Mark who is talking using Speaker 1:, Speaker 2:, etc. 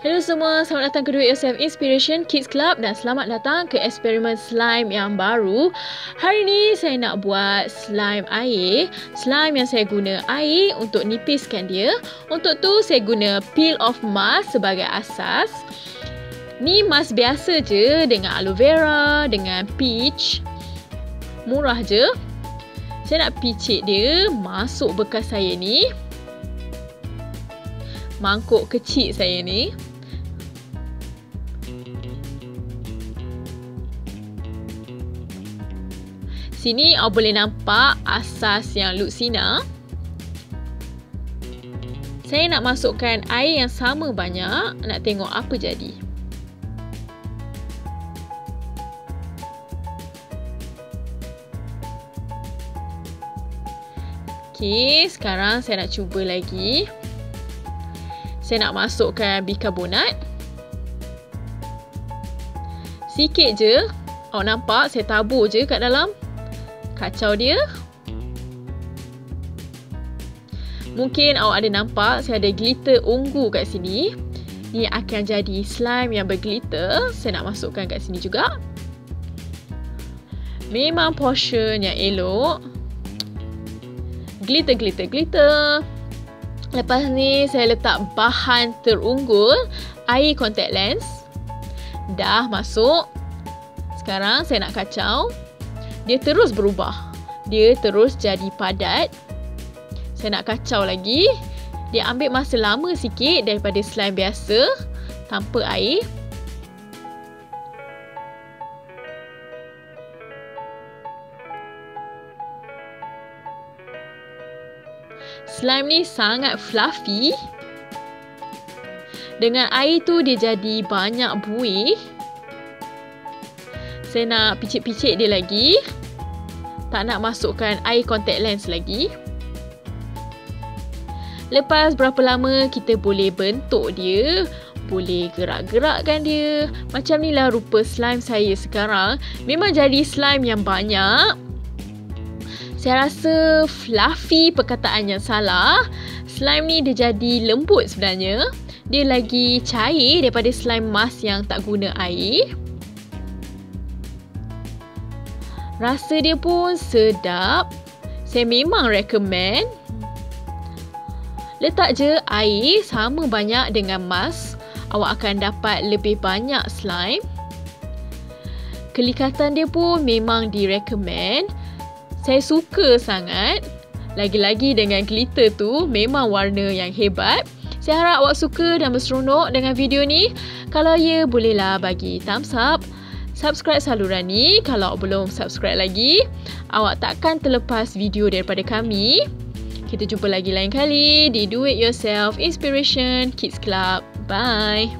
Speaker 1: Hello semua, selamat datang ke Do It Yourself Inspiration Kids Club dan selamat datang ke eksperimen slime yang baru. Hari ni saya nak buat slime air. Slime yang saya guna air untuk nipiskan dia. Untuk tu saya guna peel off mask sebagai asas. Ni mask biasa je dengan aloe vera, dengan peach. Murah je. Saya nak picit dia masuk bekas saya ni. Mangkuk kecil saya ni. Sini awak boleh nampak asas yang lutsina. Saya nak masukkan air yang sama banyak. Nak tengok apa jadi. Okey, sekarang saya nak cuba lagi. Saya nak masukkan bikarbonat. Sikit je. Awak nampak saya tabur je kat dalam. Kacau dia. Mungkin awak ada nampak saya ada glitter ungu kat sini. Ni akan jadi slime yang berglitter. Saya nak masukkan kat sini juga. Memang portion yang elok. Glitter, glitter, glitter. Lepas ni saya letak bahan terunggul, air contact lens. Dah masuk. Sekarang saya nak kacau. Dia terus berubah. Dia terus jadi padat. Saya nak kacau lagi. Dia ambil masa lama sikit daripada slime biasa tanpa air. Slime ni sangat fluffy. Dengan air tu dia jadi banyak buih. Saya nak picit-picit dia lagi. Tak nak masukkan air contact lens lagi. Lepas berapa lama kita boleh bentuk dia. Boleh gerak-gerakkan dia. Macam ni lah rupa slime saya sekarang. Memang jadi slime yang banyak. Saya rasa fluffy perkataan yang salah. Slime ni dia jadi lembut sebenarnya. Dia lagi cair daripada slime mask yang tak guna air. Rasa dia pun sedap. Saya memang recommend. Letak je air sama banyak dengan mask. Awak akan dapat lebih banyak slime. Kelikatan dia pun memang direkomend. Saya suka sangat. Lagi-lagi dengan glitter tu memang warna yang hebat. Saya harap awak suka dan berseronok dengan video ni. Kalau ya, bolehlah bagi thumbs up. Subscribe saluran ni kalau belum subscribe lagi. Awak takkan terlepas video daripada kami. Kita jumpa lagi lain kali di Do It Yourself Inspiration Kids Club. Bye.